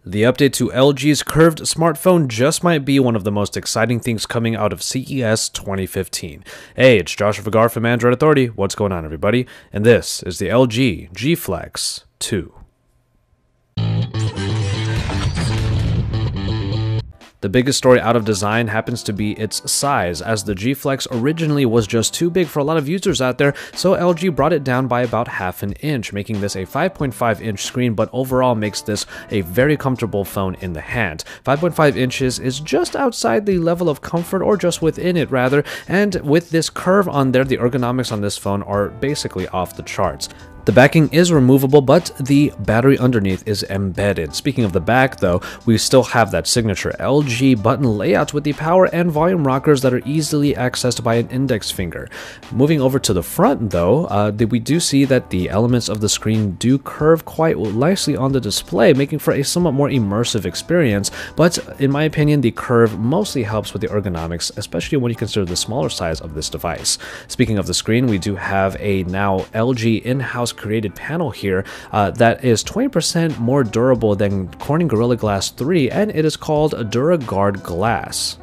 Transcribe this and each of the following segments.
The update to LG's curved smartphone just might be one of the most exciting things coming out of CES 2015. Hey, it's Joshua Vergara from Android Authority. What's going on, everybody? And this is the LG G Flex 2. The biggest story out of design happens to be its size, as the G Flex originally was just too big for a lot of users out there, so LG brought it down by about half an inch, making this a 5.5-inch screen, but overall makes this a very comfortable phone in the hand. 5.5 inches is just outside the level of comfort, or just within it rather, and with this curve on there, the ergonomics on this phone are basically off the charts. The backing is removable, but the battery underneath is embedded. Speaking of the back though, we still have that signature LG button layout with the power and volume rockers that are easily accessed by an index finger. Moving over to the front though, we do see that the elements of the screen do curve quite nicely on the display, making for a somewhat more immersive experience, but in my opinion the curve mostly helps with the ergonomics, especially when you consider the smaller size of this device. Speaking of the screen, we do have a now LG in-house created panel here that is 20% more durable than Corning Gorilla Glass 3, and it is called DuraGuard Glass.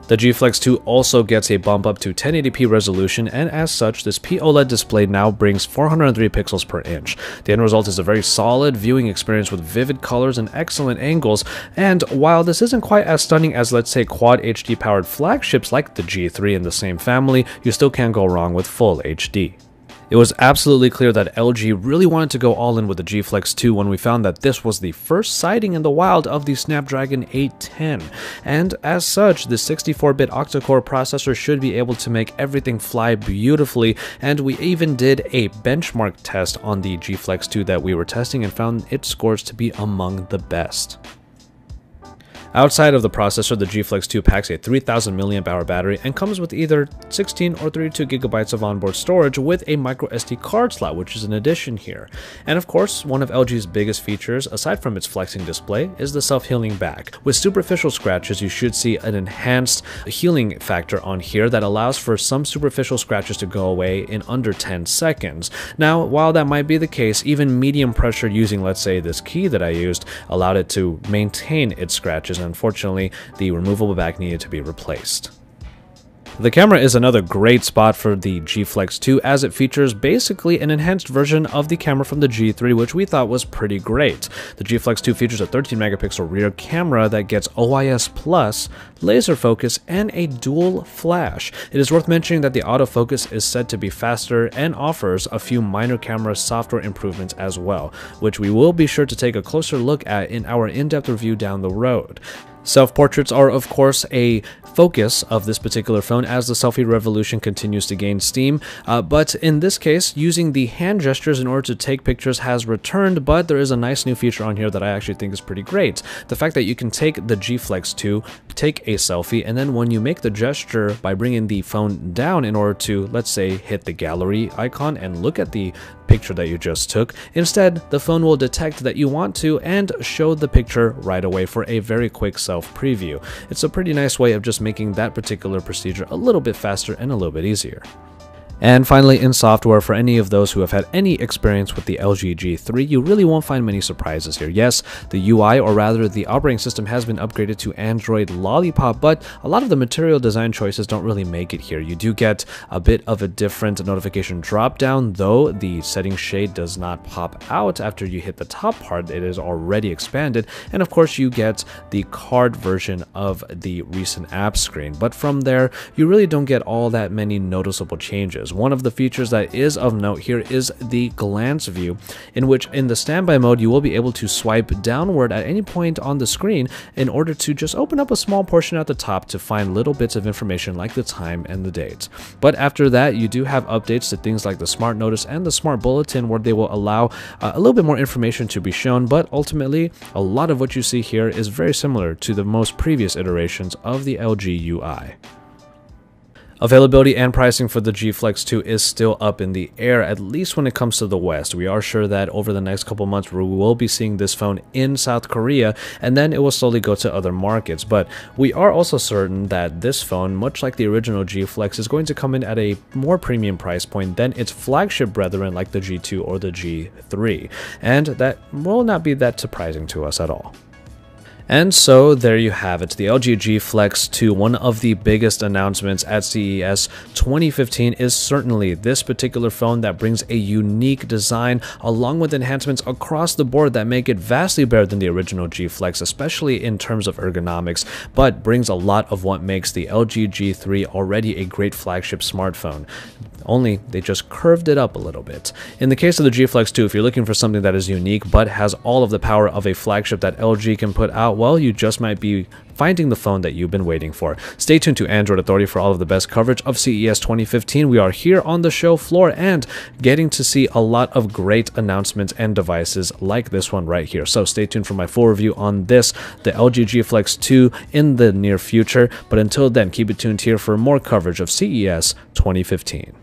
The G Flex 2 also gets a bump up to 1080p resolution, and as such, this POLED display now brings 403 pixels per inch. The end result is a very solid viewing experience with vivid colors and excellent angles, and while this isn't quite as stunning as, let's say, Quad HD powered flagships like the G3 in the same family, you still can't go wrong with full HD. It was absolutely clear that LG really wanted to go all in with the G Flex 2 when we found that this was the first sighting in the wild of the Snapdragon 810, and as such, the 64-bit octa-core processor should be able to make everything fly beautifully, and we even did a benchmark test on the G Flex 2 that we were testing and found its scores to be among the best. Outside of the processor, the G Flex 2 packs a 3000 mAh battery and comes with either 16 or 32 GB of onboard storage with a micro SD card slot, which is an addition here. And of course, one of LG's biggest features, aside from its flexing display, is the self-healing back. With superficial scratches, you should see an enhanced healing factor on here that allows for some superficial scratches to go away in under 10 seconds. Now, while that might be the case, even medium pressure using, let's say, this key that I used allowed it to maintain its scratches. Unfortunately, the removable back needed to be replaced. The camera is another great spot for the G Flex 2, as it features basically an enhanced version of the camera from the G3, which we thought was pretty great. The G Flex 2 features a 13 megapixel rear camera that gets OIS plus, laser focus, and a dual flash. It is worth mentioning that the autofocus is said to be faster and offers a few minor camera software improvements as well, which we will be sure to take a closer look at in our in-depth review down the road. Self-portraits are, of course, a focus of this particular phone as the selfie revolution continues to gain steam, but in this case, using the hand gestures in order to take pictures has returned, but there is a nice new feature on here that I actually think is pretty great. The fact that you can take the G Flex 2, take a selfie, and then when you make the gesture by bringing the phone down in order to, let's say, hit the gallery icon and look at the picture that you just took, instead, the phone will detect that you want to and show the picture right away for a very quick self-preview. It's a pretty nice way of just making that particular procedure a little bit faster and a little bit easier. And finally, in software, for any of those who have had any experience with the LG G3, you really won't find many surprises here. Yes, the UI, or rather the operating system, has been upgraded to Android Lollipop, but a lot of the material design choices don't really make it here. You do get a bit of a different notification drop-down, though the settings shade does not pop out after you hit the top part. It is already expanded, and of course you get the card version of the recent app screen. But from there, you really don't get all that many noticeable changes. One of the features that is of note here is the glance view, in which in the standby mode you will be able to swipe downward at any point on the screen in order to just open up a small portion at the top to find little bits of information like the time and the date. But after that, you do have updates to things like the Smart Notice and the Smart Bulletin, where they will allow a little bit more information to be shown, but ultimately a lot of what you see here is very similar to the most previous iterations of the LG UI. Availability and pricing for the G Flex 2 is still up in the air, at least when it comes to the West. We are sure that over the next couple months we will be seeing this phone in South Korea, and then it will slowly go to other markets. But we are also certain that this phone, much like the original G Flex, is going to come in at a more premium price point than its flagship brethren like the G2 or the G3, and that will not be that surprising to us at all. And so there you have it, the LG G Flex 2. One of the biggest announcements at CES 2015 is certainly this particular phone that brings a unique design along with enhancements across the board that make it vastly better than the original G Flex, especially in terms of ergonomics, but brings a lot of what makes the LG G3 already a great flagship smartphone. Only they just curved it up a little bit. In the case of the G Flex 2, if you're looking for something that is unique but has all of the power of a flagship that LG can put out, well, you just might be finding the phone that you've been waiting for. Stay tuned to Android Authority for all of the best coverage of CES 2015. We are here on the show floor and getting to see a lot of great announcements and devices like this one right here. So stay tuned for my full review on this, the LG G Flex 2, in the near future. But until then, keep it tuned here for more coverage of CES 2015.